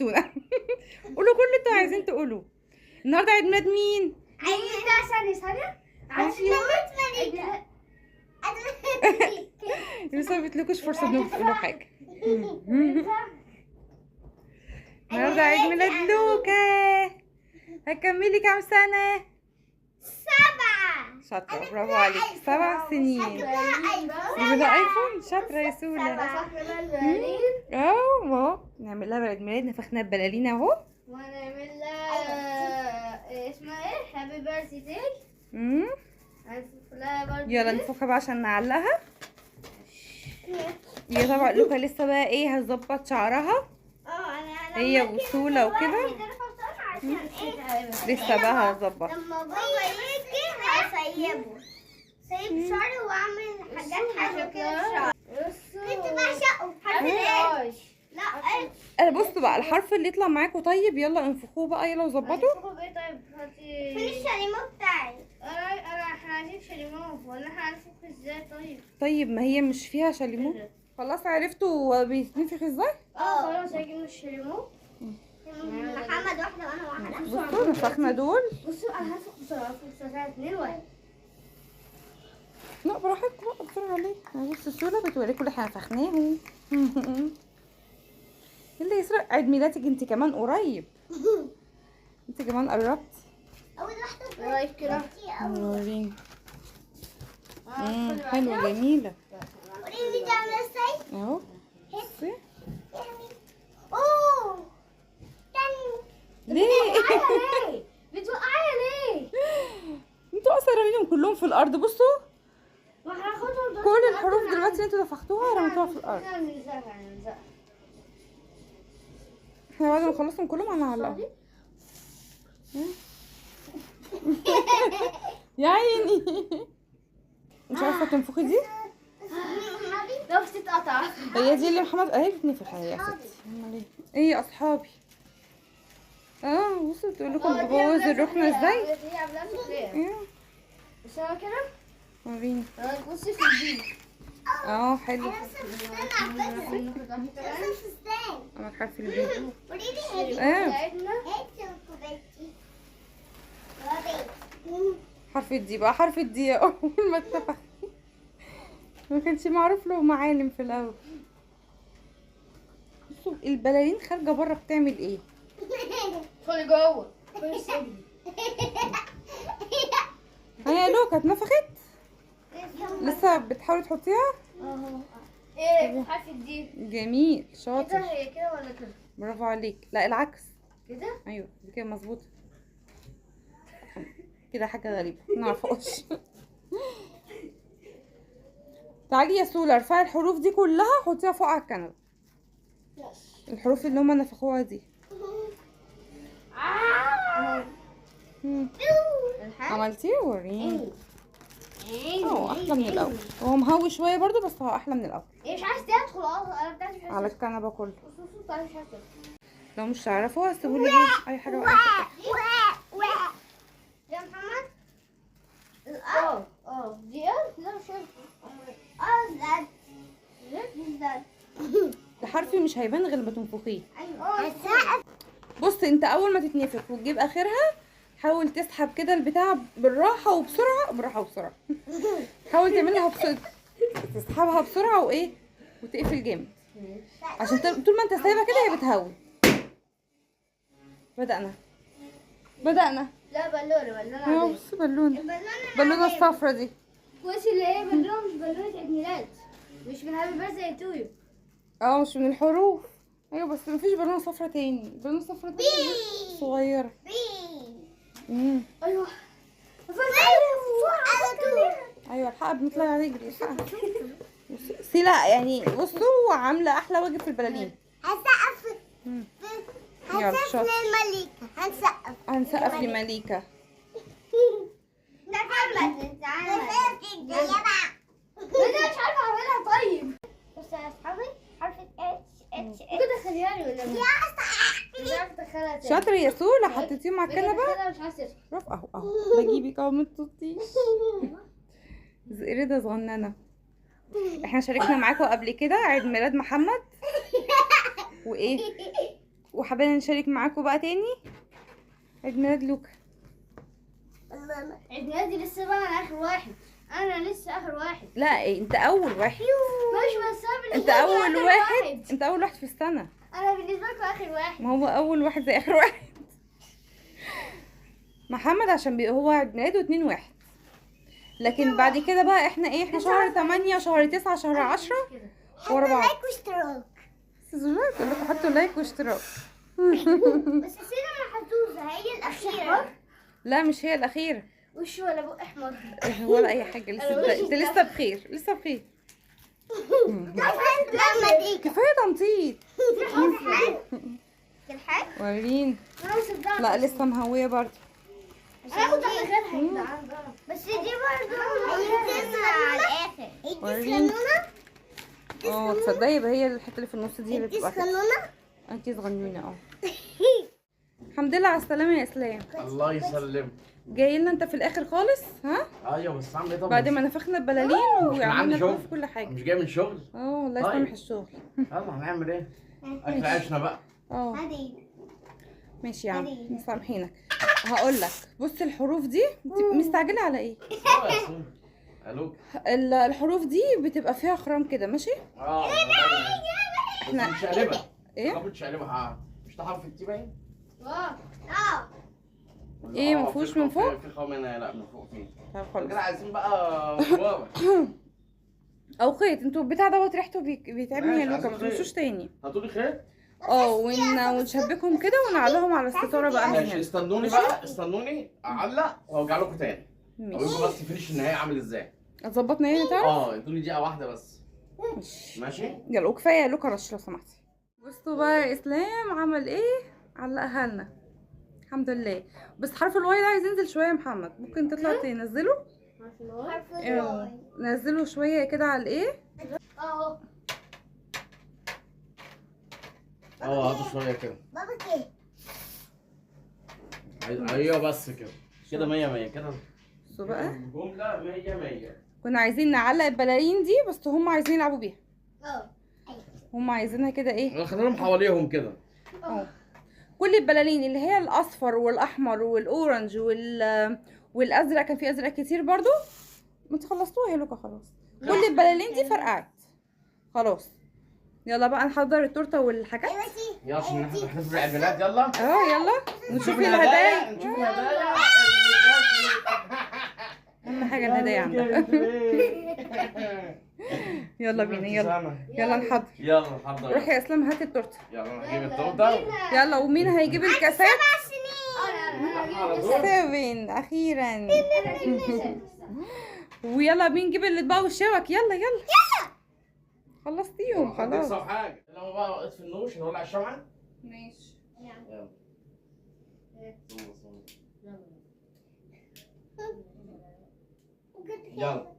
وحشتونا. قولوا كل اللي انتوا عايزين تقولوه. النهارده عيد ميلاد مين؟ عيد ميلاد ثانية لسه ما بتلكوش فرصه انكم تقولوا حاجه. النهارده عيد ميلاد لوكا. هتكملي كام سنه؟ 7. شاطره، برافو عليك. 7 سنين. ده ايفون. شاطره يا سولا. اهو نعمل لها عيد ميلاد. نفخنا ببلالين اهو. ونعمل لها اسمها ايه؟ هابي بيرثدي داي. يلا نفخها بقى عشان نعلقها. هي طبعا لوكا لسه بقى ايه هتظبط شعرها هي وسولا وكده. لسه بقى هتظبط. لما بابا يجي هسيبه. سيب شعري واعمل حاجات كده في شعري. كنت بعشقه. حرف الايه؟ لا انا بصوا بقى الحرف اللي يطلع معاكم. طيب يلا انفخوه بقى، يلا وظبطوا. طيب هاتي. فين الشاليمو بتاعي؟ احنا عايزين شاليمو. ولا احنا هنفخ ازاي؟ طيب ما هي مش فيها شاليمو. خلاص عرفتوا بيتنفخ ازاي؟ خلاص هجيب الشاليمو. محمد واحدة وانا واحدة. بصوا نفخنا دول. بصوا انا هنفخ بسرعة. 2 1. لا براحتكم بقى بسرعة ليه؟ بصوا سولا بتوريكم اللي احنا نفخناه. اللي يسرق عيد ميلادك انت كمان قريب. انت كمان قربت. اول واحدة قريب كده. وريني. حلوة جميلة. وريني دي عاملة ازاي؟ اهو. بصي. اوه ليه؟ بتوقعي ليه؟ انتوا اصلا رامينهم كلهم في الارض. بصوا وهناخدهم كل الحروف دلوقتي اللي انتوا نفختوها رميتوها في الارض. احنا بعد ما نخلصهم كلهم هنعلقهم. يا عيني. مش عارفه تنفخي دي؟ لو بتتقطع. هي دي اللي محمد اهي بتنفخ اهي يا ستي. امال ايه يا اصحابي؟ بصوا بتقول لكم ببوظ الركنه ازاي. بس هو كده. وريني. بصي في الدين. حلو. انا حرف البي. حرف الدي بقى. حرف الدي اول ما اتفق ما كانش معروف له معالم في الاول. بصوا البلالين خارجه بره بتعمل ايه؟ ادخلي جوه. هي لوكا اتنفخت؟ لسه بتحاولي تحطيها؟ ايه حرف الدي. جميل شاطر. كده هي كده ولا كده؟ برافو عليك. لا العكس كده. ايوه دي كده مظبوطه. كده حاجه غريبه ما نعرفهاش. تعالي يا سولا ارفعي الحروف دي كلها حطيها فوق على الكنبه. الحروف اللي هما نفخوها دي. عملتيه؟ وريني. احلى من الاول. هو مهوي شويه برضو بس هو احلى من الاول. ايه مش عايز تدخل انا بتاعتي مش عايز على الكنبه كله. مش عايز لو مش تعرفوها سيبولي اي حاجه بقى. يا محمد. دي لا مش ده حرفي مش هيبان غير لما تنفخيه. ايوه. بص انت اول ما تتنفخ وتجيب اخرها حاول تسحب كده البتاع بالراحه وبسرعه. بالراحه وبسرعه. حاول تعملها بسرعه. تسحبها بسرعه وايه وتقفل جامد عشان طول ما انت سايبها كده هي بتهوي. بدأنا. لا بالونه. بص بالونه الصفرا دي. كويس اللي هي بالونه مش بالونه عيد ميلاد. مش من هابي بيرثداي تو يو. مش من الحروف. ايوه بس مفيش بالونه صفرا تاني. بالونه صفرا تاني صغيره. ايوه. ايوه الحق بنطلع نجري. سيلا يعني بصوا عامله احلى واجب في البلالين. هنسقف. يلا شاطر. لمليكة. هنسقف لمليكة. محمد انا مش عارفه اعملها. طيب بص يا اصحابي حرف اتش كده خلياني ولا مش عارفه ادخلها. شاطر يا سولا. حطيتيهم على الكنبه. مش عايزه. برافو اهو بجيبك اهو ما تطيش. زقرده صغننه. احنا شاركنا معاكم قبل كده عيد ميلاد محمد وايه وحابين نشارك معاكم بقى تاني عيد ميلاد لوكا. عيد ميلادي لسه بقى، انا اخر واحد. انا لسه اخر واحد. لا انت اول واحد. مش بس انت اول واحد. انت اول واحد في السنه. انا بالنسبه لكم اخر واحد. ما هو اول واحد زي اخر واحد. محمد عشان بيبقى هو عيد ميلاده 2/1، لكن بعد كده بقى احنا شهر 8 شهر 9 شهر 10 ورا بعض. لايك واشتراك. سيزونات اللي حطوا لايك واشتراك. بس سينا محظوظه هي الاخيره. لا مش هي الاخيره وش ولا بق احمر ولا اي حاجه. لسه انت لسه بخير، لسه بخير. كفايه تنطيط. وريني. لا لسه مهويه برضه. انا كنت غيرها بس دي برضه على الاخر. وريني. تصدقي يبقى هي الحته اللي في النص دي اللي بتبقى كده. انتي صغنونه الحمد لله على السلامه يا اسلام. الله يسلمك. جاي لنا انت في الاخر خالص ها؟ ايوه بس اعمل ايه طبعا؟ بعد ما نفخنا البلالين وعملنا شغل في كل حاجه. مش جاي من شغل. الله يسامح الشغل. يلا هنعمل ايه؟ اكل عيشنا بقى. ماشي يا عم مسامحينك. هقول لك بص الحروف دي مستعجله على ايه؟ الو. الحروف دي بتبقى فيها خرام كده ماشي؟ احنا مش قلبها. ايه؟ مش قلبها. مش تحرف التي باين؟ ايه ما فيهوش من فوق؟ في خرام هنا. لا من فوق فين؟ طب خلاص كده عايزين بقى صوابع او خيط. انتوا البتاع دوت ريحته بيتعبني يا لوكا، ما تمشوش تاني. هاتولي خيط. ونشبكهم كده ونعلقهم على الستاره بقى من ماشي هنا. استنوني بقى، استنوني اعلق وارجع لكم تاني. ماشي. اقول بس فينيش النهائي عامل ازاي. ظبطنا يعني تعرف؟ ادوني دقيقه واحده بس. ماشي. ماشي. يلا وكفايه يا لوكا رش لو سمحتي. بصوا بقى يا اسلام عمل ايه؟ علقها لنا الحمد لله. بس حرف الواي ده عايز ينزل شويه يا محمد، ممكن تطلع تنزله؟ نزله شويه كده على الايه؟ هاتوا شويه كده. ايوه بس كده. كده 100 100 كده. بصوا بقى جمله 100 100. كنا عايزين نعلق البلالين دي بس هم عايزين يلعبوا بيها. هم عايزينها كده ايه؟ خلينا لهم حواليهم كده. كل البلالين اللي هي الاصفر والاحمر والاورنج والازرق، كان في ازرق كتير برضو. ما انت خلصتوها يا لوكا خلاص. كل البلالين دي فرقعت خلاص. يلا بقى نحضر التورته والحاجات. يلا عشان نحتفل بعيد الميلاد. يلا يلا نشوف الهدايا. نشوف الهدايا. اهم حاجه الهدايا عندك. يلا بينا يلا نحضر. يلا نحضر. روح يا اسلام هات التورته. يلا نجيب التورته. يلا ومين هيجيب الكاسات؟ 7 7 اخيرا. ويلا مين نجيب الاطباق والشوك؟ يلا خلصتيهم خلاص. هتكسر حاجه. لما بقى وقت في النوش نولع الشمعه. ماشي. يلا.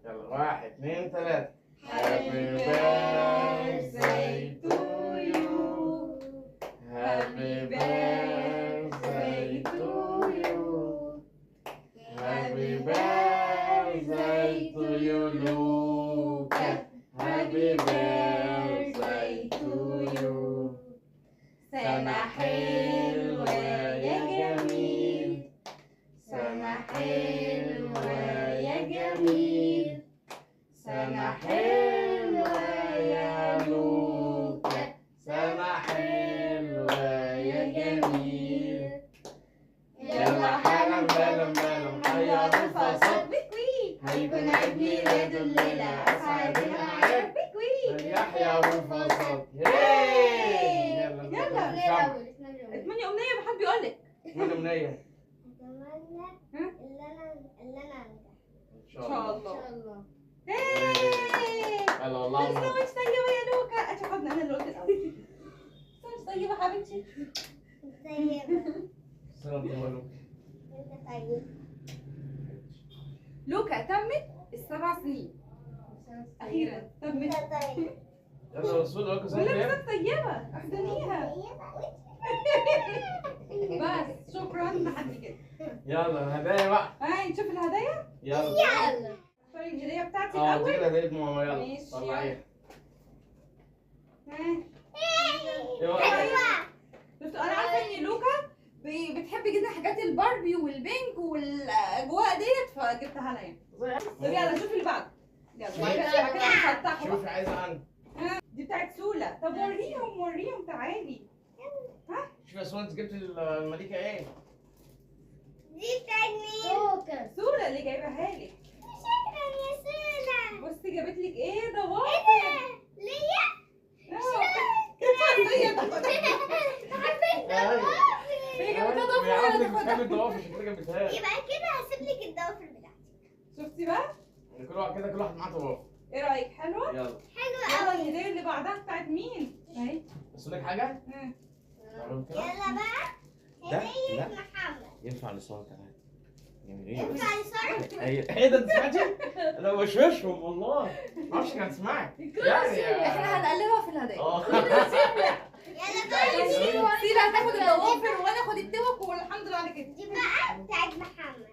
يلا 1 2 3. Happy birthday to you. Happy birthday to you. Happy birthday to you, Luca. Happy birthday to you. سنة حلوة يا جميل. سنة حلوة يا جميل. سنة حلوة يا لوكا. سنة حلوة يا جميل. يلا حالا بلا حيا الفصل. هيكون عيد ميلاده الليلة أسعد الأعياد. يحيى الفصل. يلا اتمنى امنيه بحب يقولك. اتمنى أمنية. اللي انا إن شاء الله. يلا والله. مش طيبه يا لوكا. اتفقنا انا اللي قلت الاول. مش طيبه حبيبتي. سلام عليكم. لوكا تمت ال7 سنين اخيرا تمت. يلا رسول الله كل سنة ولا وأنت بس طيبه احسنيها. بس شكرا لحد كده. يلا الهدايا بقى. هاي نشوف الهدايا. يلا. اختاري الهديه بتاعتي دي الاول. كده هدايا ماما. يلا ماشي، طلعيها. ها شفتوا انا عارفه ان لوكا بتحب جدا حاجات الباربي والبينك والاجواء ديت فجبتها لها يعني. طب يلا شوف اللي بعده. يلا كده هنفتحه. شوفي عايزه انا. دي بتاعت سولا. طب وريهم تعالي. شوفي يا سولا انت جبت الملكه ايه؟ دي بتاعت مين؟ سولا اللي جايبها لك. شكرا يا سولا. بصي جابت لك ايه ده بابا؟ ليا؟ هي جابتها ضوافر بتحب الضوافر شكلها جابتها لي. يبقى كده هسيب لك الضوافر بتاعتي. شفتي بقى؟ كل واحد كده كل واحد معاه ضوافر. ايه رايك حلوه؟ يلا حلوة يلا قوي. الهديه اللي بعدها بتاعت مين؟ اهي. بس لك حاجه؟ يلا بقى ده؟ هدية لا. محمد. ينفع لسارة كمان. ينفع لسارة؟ ايه ده انت سمعتي؟ انا بشوشهم والله. ما اعرفش كانت سمعت. احنا هنقلبها في الهدايا. يلا بقى سيلا هتاخد الضوافر وانا اخد التوك والحمد لله على كده. دي بقى بتاعت محمد.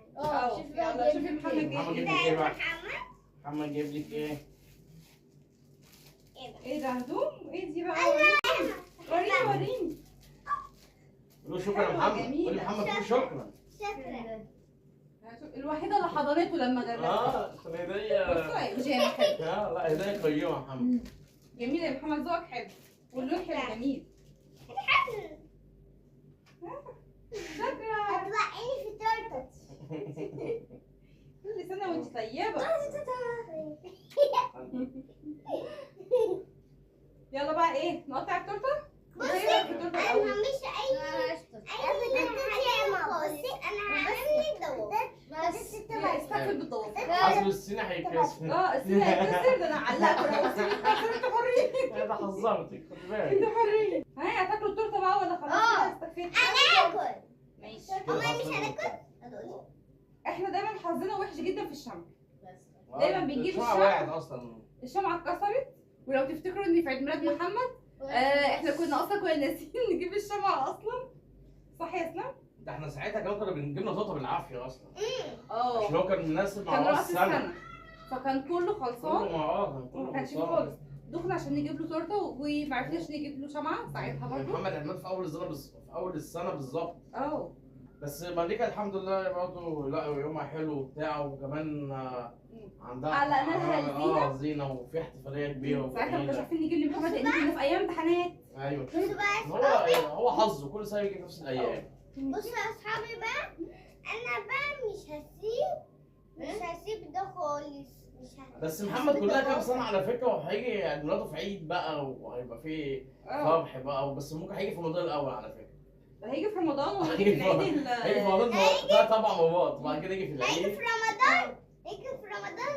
يلا شوفي محمد محمد جايب جايب ايه. لك ايه بقى؟ محمد. محمد جايب لك ايه؟ ايه ده؟ ايه ده هدوم؟ ايه دي بقى؟ أيوة. وريني. قول له شكرا يا حلوة، محمد. جميلة. قول لمحمد قول شكرا. شكرا. الوحيدة اللي حضنته لما جابها. عشان هديه. بصوا اهي بيجامة حلوة. لا هديه قيمه يا محمد. جميلة يا محمد ذوقك حلو. واللون حلو جميل. حلو. شكرا. هتوقعيني في التورته. كل سنة وانت طيبة. يلا بقى ايه؟ نقطع التورتة؟ بصي ايه رأيك في التورتة انا الأول؟ مش اي بصي انا هعمل دوت. استقبل بالضوافر. حظ السنه هيتكسر. السنة هيتكسر ده انا علقته لو السنة هيتكسر انتوا حرين. ده حذرتك خد بالك. انتوا حرين. ها هتاكلوا التورتة بقى ولا خلاص كده استكفيت؟ انا اكل. ماشي. هما مش هناكل؟ احنا دايما حظنا وحش جدا في الشمع. دايما بنجيب الشمعة الشمع. وقعت اصلا. الشمعة اتكسرت ولو تفتكروا ان في عيد ميلاد محمد احنا كنا اصلا ناسيين نجيب الشمعة اصلا. صح يا اسلام؟ ده احنا ساعتها كنا بنجيب لنا طوطه بالعافيه اصلا. اه عشان هو كان مناسب مع كان راس راس السنة فكان كله خلصان. كله مع كان كله ما كانش فيه خلصان. خالص. دخنا عشان نجيب له تورته ومعرفناش نجيب له شمعة ساعتها برضه. محمد عماد في اول السنه بالظبط. اه بس مالكه الحمد لله برضه لا يومها حلو وبتاع وكمان عندها علقنا لها الزينة. زينه وفي احتفاليه كبيره ساعتها ما كناش وجميله. عارفين نجيب لمحمد لان كنا في ايام امتحانات. ايوه بصوا بقى هو حظه كل سنه يجي نفس الايام. بصوا يا اصحابي بقى انا بقى مش هسيب ده خالص. مش هسيب بس محمد كلها كام سنه على فكره وهيجي عيد ميلاده في عيد بقى وهيبقى فيه فرح بقى بس ممكن هيجي في رمضان الاول على فكره. هيجي في رمضان وهيجي في العيد هيجي في رمضان ده طبعا بابات وبعد كده يجي في هيجي العيد. في رمضان.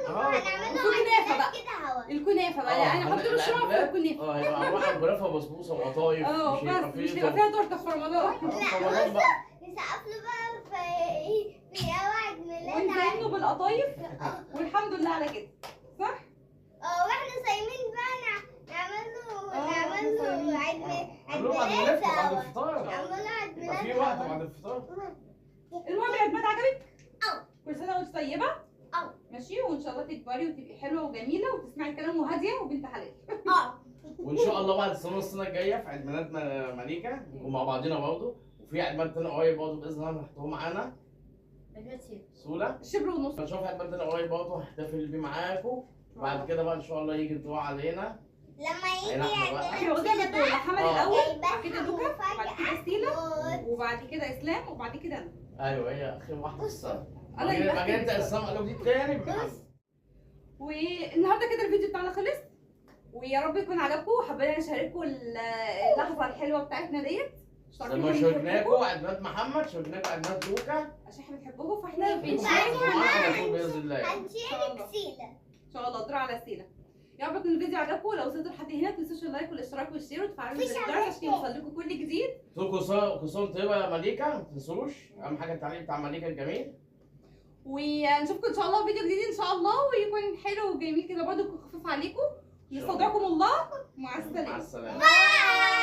وهنعمله الكنافة بقى. كده هوا. الكنافة بقى يعني هنحط له الشمعة فوق الكنافة. هيبقى عباره عن كنافه وبسبوسه وقطايف. بس مش هيبقى فيها تورته في رمضان. رمضان بقى. نسقف له بقى في أوعد ميلاد ونزينه بالقطايف والحمد لله على كده. صح؟ واحنا صايمين بقى نعمل له عيد عملوه بعد ما ميلاد نفطر بعد سوا. الفطار. نعمل له عيد يبقى ميلاد في وقت سوا. بعد الفطار. المهم العيد ميلاد عجبك؟ كل سنة وانت طيبة. اه. ماشي وان شاء الله تكبري وتبقي حلوة وجميلة وتسمعي الكلام وهادية وبنت حلال. وان شاء الله بعد السنه الجايه في عيد ميلاد مليكه نكون مع بعضينا برضه وفي عيد ميلاد تاني قريب برضه باذن الله هنحضره معانا. سولا شبر ونص. هنشوف عيد ميلاد تاني قريب برضه هحتفل بيه معاكم. بعد كده بقى ان شاء الله يجي الدور علينا. لما يجي هنحضر بقى. احنا واخدين بالدور محمد الاول بعد كده لوكا مفاجأة. بعد كده ستيلا وبعد كده اسلام وبعد كده انا. ايوه هي اخر واحده في السنه. انا اللي بعد كده انت بختم. السنه قالوا دي تاني بمحمد. والنهارده كده الفيديو بتاعنا خلص ويا رب يكون عجبكم وحبينا نشارككم اللحظه الحلوه بتاعتنا ديت. لما شاركناكم عيد ميلاد محمد شاركناكم عيد ميلاد لوكا. عشان احنا بنحبكم فاحنا بنشارك معاكم على طول باذن الله. هنشارك سيلة. ان شاء الله. دور على سيلا. يا رب يكون الفيديو عجبكم ولو وصلتوا لحد هنا ما تنسوش اللايك والاشتراك والشير وتفعلوا زر الجرس عشان يوصلكم كل جديد. قلت لكم كل سنه طيبه يا مليكه ما تنسوش اهم حاجه التعليق بتاع مليكه الجميل. ونشوفكم ان شاء الله في فيديو جديد ان شاء الله ويكون حلو وجميل كده برضه يكون خفيف عليكم. نستودعكم الله. مع السلامه. مع السلامه. باي.